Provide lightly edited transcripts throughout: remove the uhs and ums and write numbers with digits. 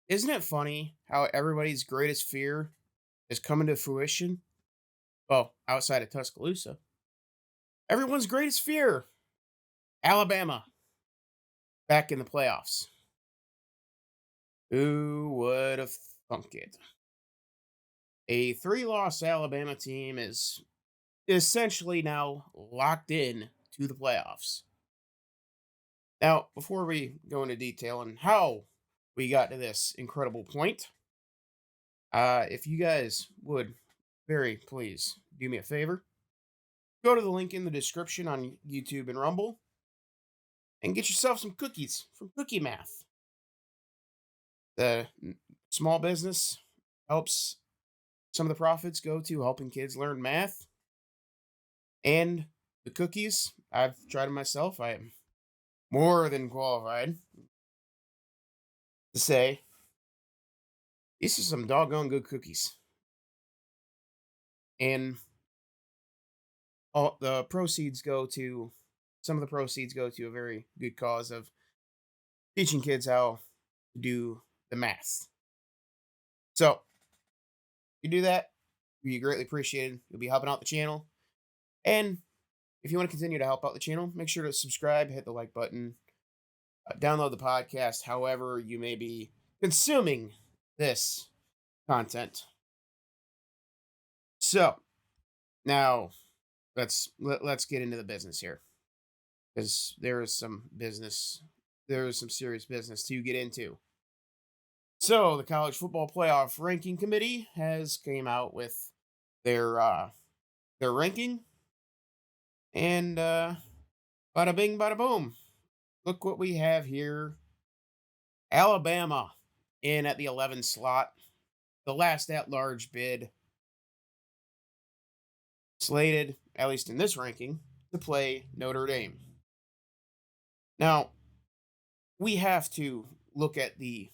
Isn't it funny how everybody's greatest fear is coming to fruition? Well, outside of Tuscaloosa, everyone's greatest fear, Alabama, back in the playoffs. Who would have thunk it? A three-loss Alabama team is essentially now locked in to the playoffs. Now, before we go into detail on how we got to this incredible point, if you guys would very please do me a favor, go to the link in the description on YouTube and Rumble and get yourself some cookies from Cookie Math. The small business helps some of the profits go to helping kids learn math. And the cookies, I've tried them myself. I am more than qualified to say these are some doggone good cookies. And all the proceeds go to some of the proceeds go to a very good cause of teaching kids how to do the math. So you do that, you greatly appreciated. You'll be helping out the channel. And if you want to continue to help out the channel, make sure to subscribe, hit the like button, download the podcast, however you may be consuming this content. So now let's get into the business here, because there is some serious business to get into. So the College Football Playoff Ranking Committee has came out with their ranking, and bada bing, bada boom. Look what we have here. Alabama in at the 11 slot, the last at large bid, slated, at least in this ranking, to play Notre Dame. Now, we have to look at the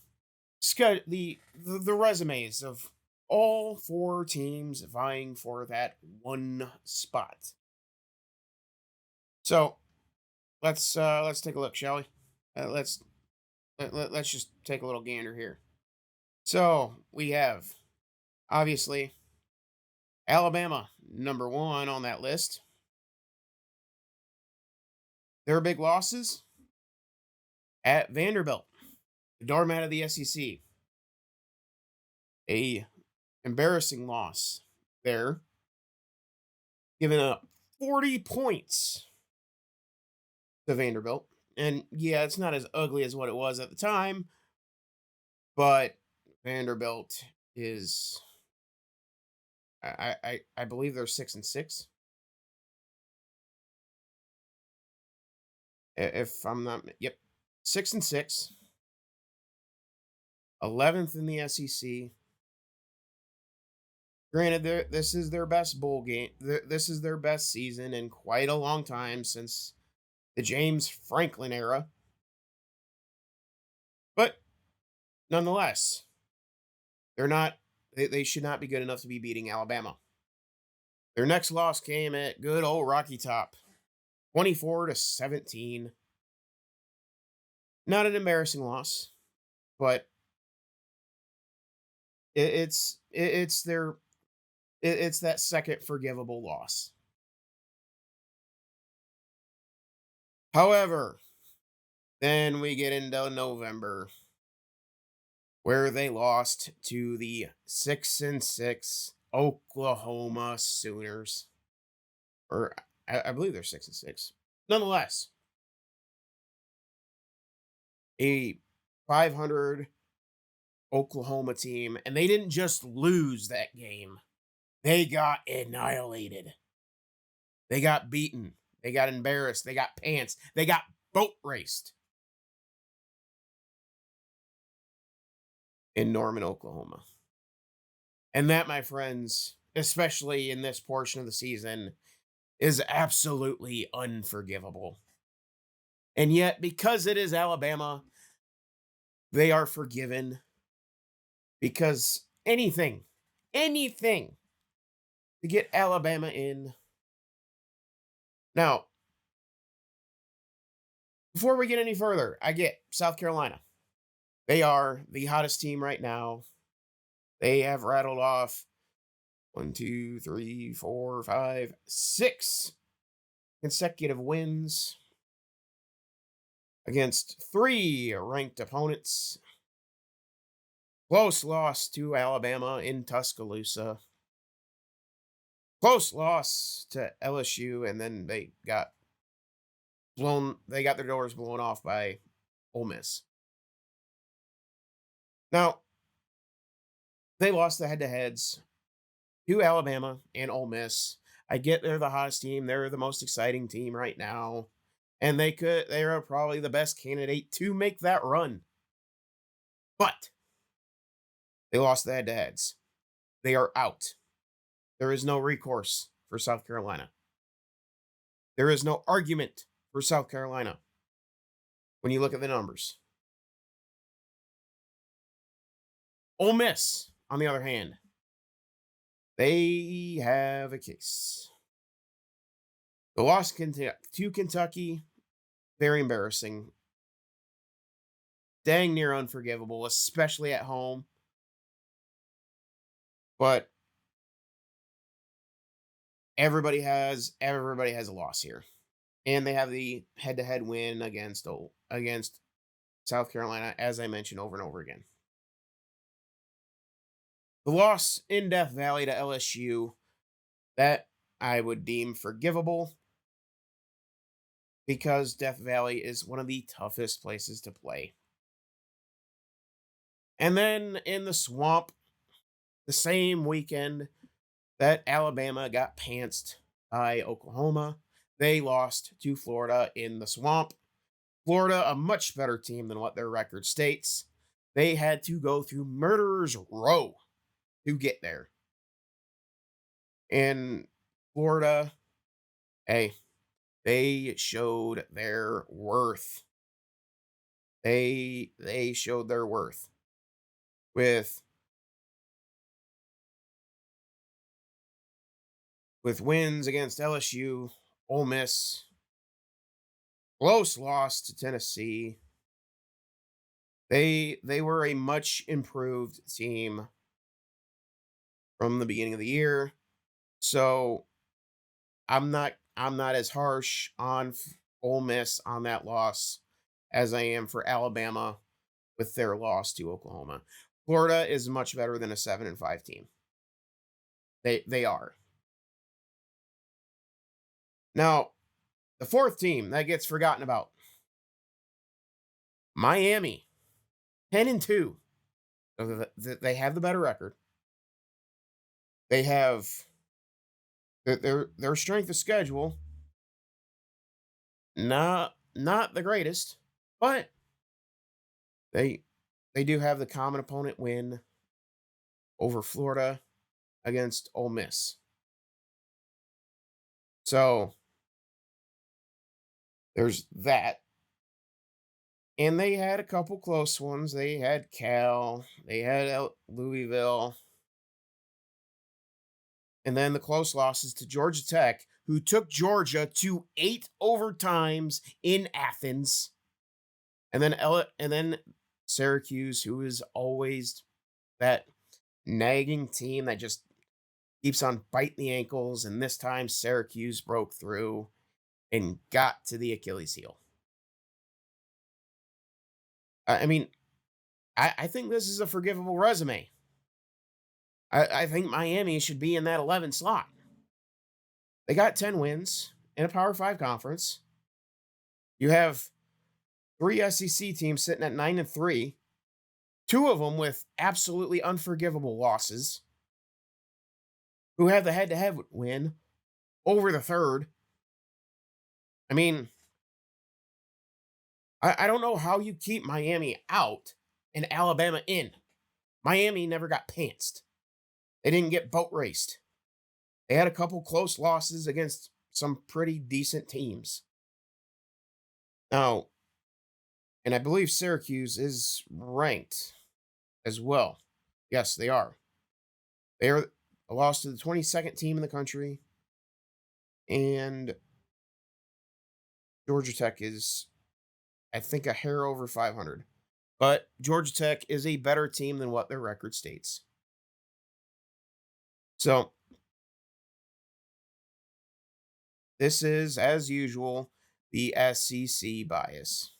resumes of all four teams vying for that one spot. So let's take a look, shall we? Let's just take a little gander here. So we have obviously Alabama number one on that list. Their big losses at Vanderbilt, the doormat of the SEC. A embarrassing loss there, giving up 40 points to Vanderbilt. And yeah, it's not as ugly as what it was at the time, but Vanderbilt is I believe they're 6-6. If I'm not, yep. 6-6. 11th in the SEC. Granted, this is their best bowl game. This is their best season in quite a long time, since the James Franklin era. But nonetheless, they should not be good enough to be beating Alabama. Their next loss came at good old Rocky Top, 24-17. Not an embarrassing loss, but it's that second forgivable loss. However, then we get into November, where they lost to the 6-6 Oklahoma Sooners. Or I believe they're 6-6. Nonetheless, a 500 Oklahoma team, and they didn't just lose that game. They got annihilated. They got beaten. They got embarrassed. They got pants. They got boat raced in Norman, Oklahoma. And that, my friends, especially in this portion of the season, is absolutely unforgivable. And yet, because it is Alabama, they are forgiven, because anything to get Alabama in. Now, before we get any further, I get South Carolina. They are the hottest team right now. They have rattled off one, two, three, four, five, six consecutive wins against three ranked opponents. Close loss to Alabama in Tuscaloosa. Close loss to LSU, and then they got their doors blown off by Ole Miss. Now, they lost the head-to-heads to Alabama and Ole Miss. I get they're the hottest team, they're the most exciting team right now, and they're probably the best candidate to make that run. But they lost the head-to-heads. They are out. There is no recourse for South Carolina. There is no argument for South Carolina when you look at the numbers. Ole Miss, on the other hand, they have a case. The loss to Kentucky, very embarrassing. Dang near unforgivable, especially at home. But everybody has a loss here. And they have the head-to-head win against South Carolina, as I mentioned over and over again. The loss in Death Valley to LSU, that I would deem forgivable because Death Valley is one of the toughest places to play. And then in the swamp, the same weekend that Alabama got pantsed by Oklahoma, they lost to Florida in the swamp. Florida, a much better team than what their record states. They had to go through Murderer's Row to get there. And Florida, hey, they showed their worth. They showed their worth with wins against LSU, Ole Miss, close loss to Tennessee. They were a much improved team from the beginning of the year. So I'm not as harsh on Ole Miss on that loss as I am for Alabama with their loss to Oklahoma. Florida is much better than a 7-5 team. They are. Now, the fourth team that gets forgotten about, Miami, 10-2. So they have the better record. They have their strength of schedule, not the greatest, but they do have the common opponent win over Florida against Ole Miss. So there's that. And they had a couple close ones. They had Cal, they had Louisville, and then the close losses to Georgia Tech, who took Georgia to 8 overtimes in Athens. And then Syracuse, who is always that nagging team that just keeps on biting the ankles, and this time Syracuse broke through and got to the Achilles heel. I mean, I think this is a forgivable resume. I think Miami should be in that 11 slot. They got 10 wins in a Power 5 conference. You have 3 SEC teams sitting at 9-3, 2 of them with absolutely unforgivable losses, who have the head-to-head win over the third. I mean, I don't know how you keep Miami out and Alabama in. Miami never got pantsed. They didn't get boat raced. They had a couple close losses against some pretty decent teams. Now, and I believe Syracuse is ranked as well. Yes, they are. They are a loss to the 22nd team in the country. And Georgia Tech is, I think, a hair over 500. But Georgia Tech is a better team than what their record states. So this is, as usual, the SEC bias.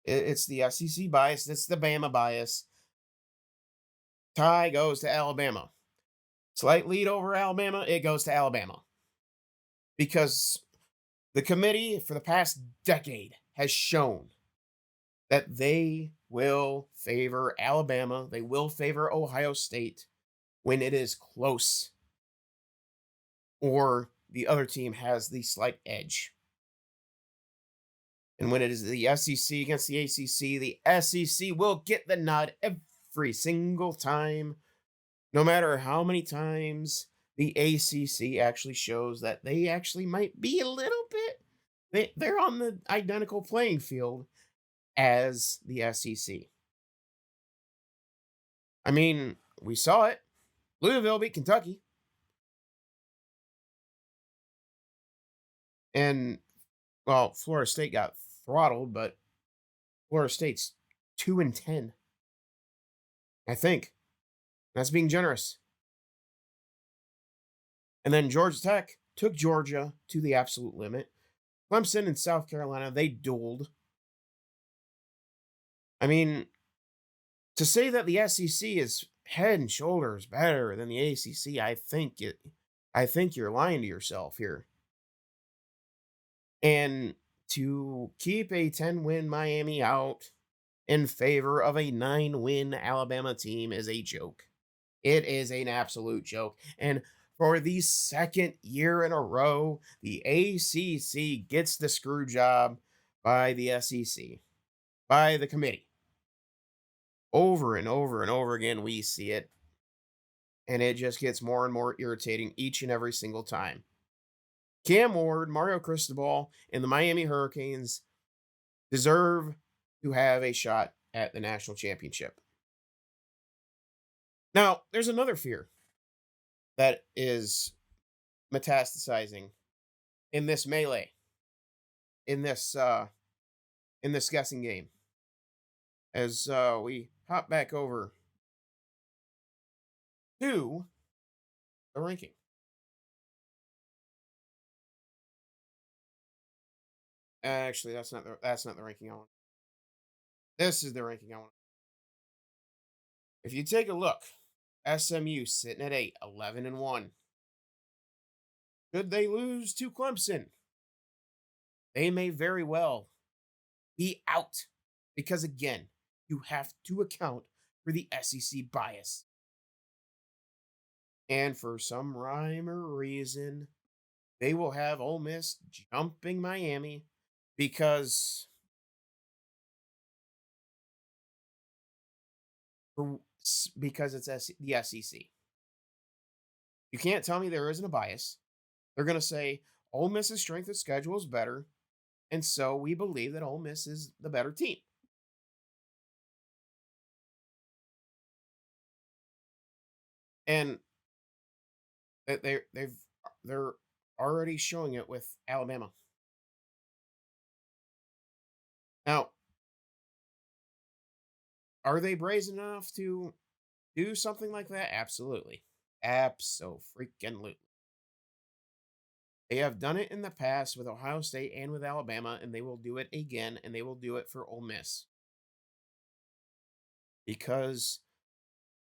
It's the SEC bias. It's the Bama bias. Tie goes to Alabama. Slight lead over Alabama. It goes to Alabama because the committee for the past decade has shown that they will favor Alabama. They will favor Ohio State when it is close or the other team has the slight edge. And when it is the SEC against the ACC, the SEC will get the nod every single time, no matter how many times the ACC actually shows that they actually might be a little bit, they're on the identical playing field as the SEC. I mean, we saw it. Louisville beat Kentucky. And, well, Florida State got throttled, but Florida State's 2-10. I think. That's being generous. And then Georgia Tech took Georgia to the absolute limit. Clemson and South Carolina, they dueled. I mean, to say that the SEC is head and shoulders better than the ACC, I think you're lying to yourself here. And to keep a 10-win Miami out in favor of a 9-win Alabama team is a joke. It is an absolute joke. And for the second year in a row, the ACC gets the screw job by the SEC, by the committee. Over and over and over again, we see it. And it just gets more and more irritating each and every single time. Cam Ward, Mario Cristobal, and the Miami Hurricanes deserve to have a shot at the national championship. Now, there's another fear that is metastasizing in this melee, in this guessing game. As we hop back over to the ranking. Actually, that's not the ranking I want. This is the ranking I want. If you take a look, SMU sitting at 8, 11-1. Should they lose to Clemson? They may very well be out because, again, you have to account for the SEC bias. And for some rhyme or reason, they will have Ole Miss jumping Miami because it's the SEC. You can't tell me there isn't a bias. They're going to say Ole Miss's strength of schedule is better, and so we believe that Ole Miss is the better team. And they're already showing it with Alabama. Now, are they brazen enough to do something like that? Absolutely. Abso-freaking-lutely. They have done it in the past with Ohio State and with Alabama, and they will do it again, and they will do it for Ole Miss. Because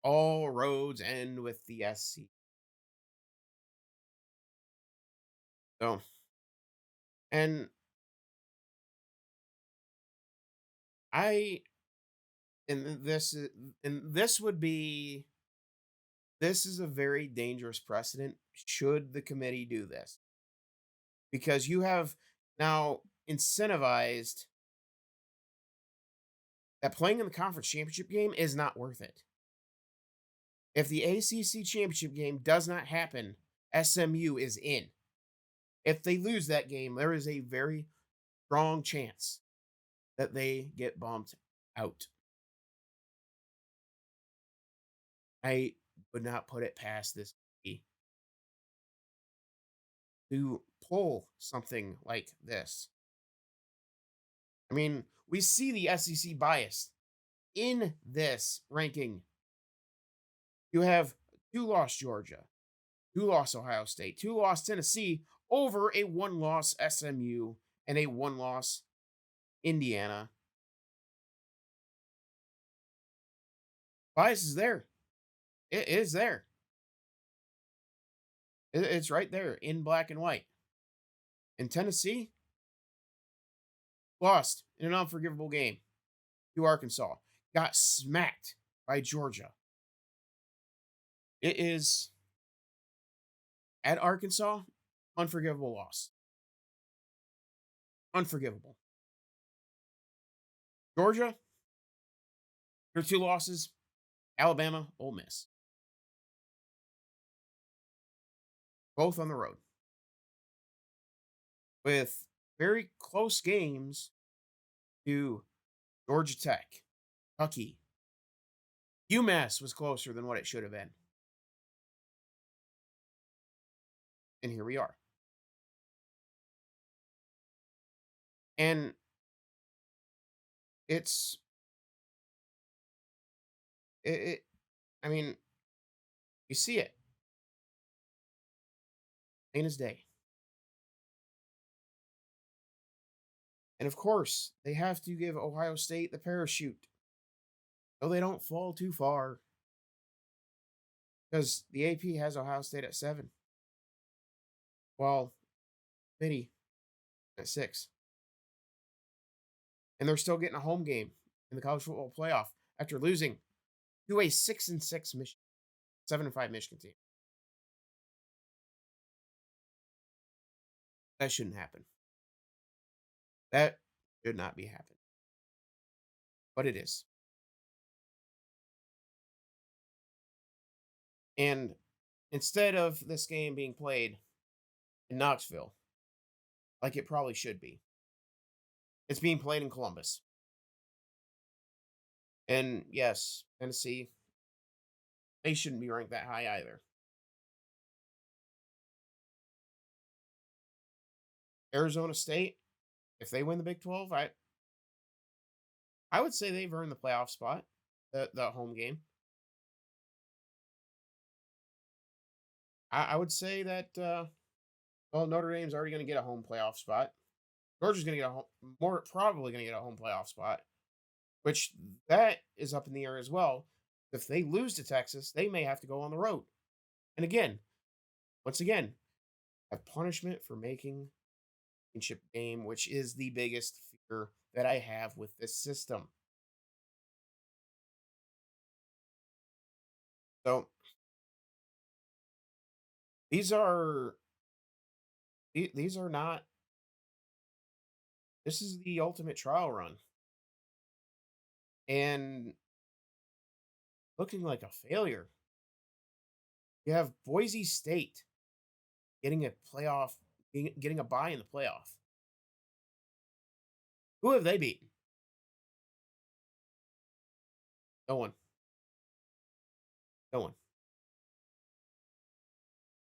all roads end with the SC. So, and I, and this is, and this would be, this is a very dangerous precedent should the committee do this. Because you have now incentivized that playing in the conference championship game is not worth it. If the ACC championship game does not happen, SMU is in. If they lose that game, there is a very strong chance that they get bumped out. I would not put it past this to pull something like this. I mean, we see the SEC bias in this ranking. You have two loss Georgia, two loss Ohio State, two loss Tennessee over a one loss SMU and a one loss Indiana. Bias is there. It is there. It's right there in black and white. And Tennessee lost in an unforgivable game to Arkansas. Got smacked by Georgia. It is at Arkansas, unforgivable loss. Unforgivable. Georgia, their two losses, Alabama, Ole Miss. Both on the road. With very close games to Georgia Tech, Kentucky. UMass was closer than what it should have been. And here we are. And it's it I mean, you see it plain as day. And of course, they have to give Ohio State the parachute so they don't fall too far. Because the AP has Ohio State at 7. While Mitty at 6. And they're still getting a home game in the college football playoff after losing to a 6-6 Michigan, 7-5 Michigan team. That shouldn't happen. That should not be happening. But it is. And instead of this game being played in Knoxville, like it probably should be, it's being played in Columbus. And yes, Tennessee, they shouldn't be ranked that high either. Arizona State, if they win the Big 12, I would say they've earned the playoff spot, the home game. I would say that well, Notre Dame's already going to get a home playoff spot. Georgia's going to get a home, more probably going to get a home playoff spot, which that is up in the air as well. If they lose to Texas, they may have to go on the road. And again, once again, a punishment for making championship game, which is the biggest fear that I have with this system. So these are these are not. This is the ultimate trial run, and looking like a failure. You have Boise State getting a playoff, getting a bye in the playoff. Who have they beaten? No one. No one.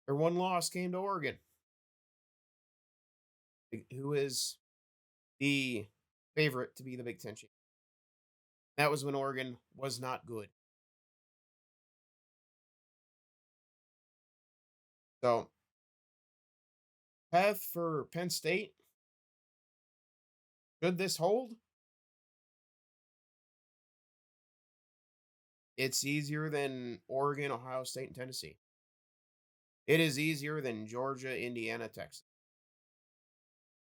Their one loss came to Oregon, who is the favorite to be the Big Ten champion. That was when Oregon was not good. So, path for Penn State. Should this hold? It's easier than Oregon, Ohio State, and Tennessee. It is easier than Georgia, Indiana, Texas.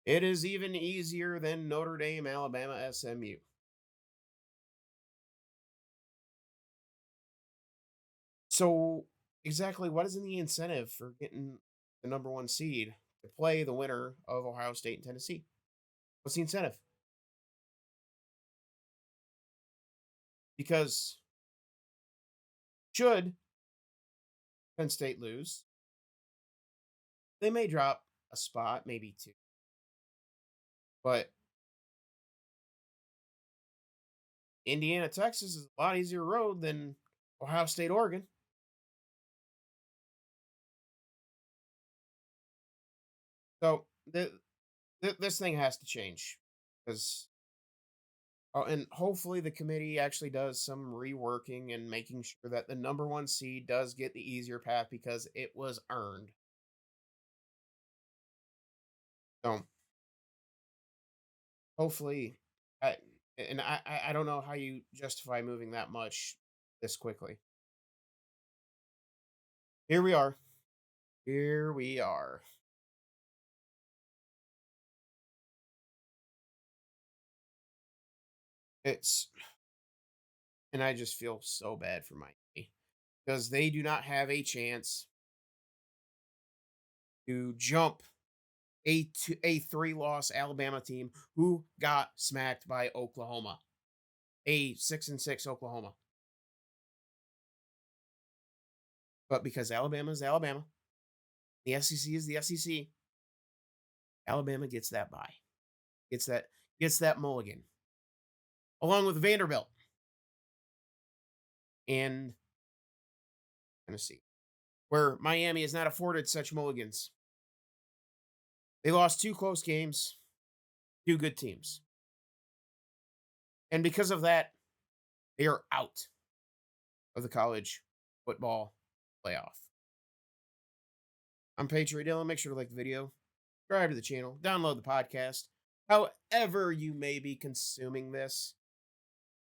It is even easier than Notre Dame, Alabama, SMU. So, exactly what is in the incentive for getting the number one seed to play the winner of Ohio State and Tennessee? What's the incentive? Because should Penn State lose, they may drop a spot, maybe two. But Indiana, Texas is a lot easier road than Ohio State, Oregon. So this thing has to change because Oh, and hopefully the committee actually does some reworking and making sure that the number one seed does get the easier path because it was earned. So hopefully, I, and I don't know how you justify moving that much this quickly. Here we are. Here we are. It's and I just feel so bad for Miami because they do not have a chance to jump a three-loss Alabama team who got smacked by Oklahoma, a 6-6 Oklahoma. But because Alabama is Alabama, the SEC is the SEC, Alabama gets that bye, gets that gets that mulligan, along with Vanderbilt and Tennessee, where Miami is not afforded such mulligans. They lost two close games, two good teams, and because of that, they are out of the college football playoff. I'm Patriot Dylan. Make sure to like the video, subscribe to the channel, download the podcast. However, you may be consuming this,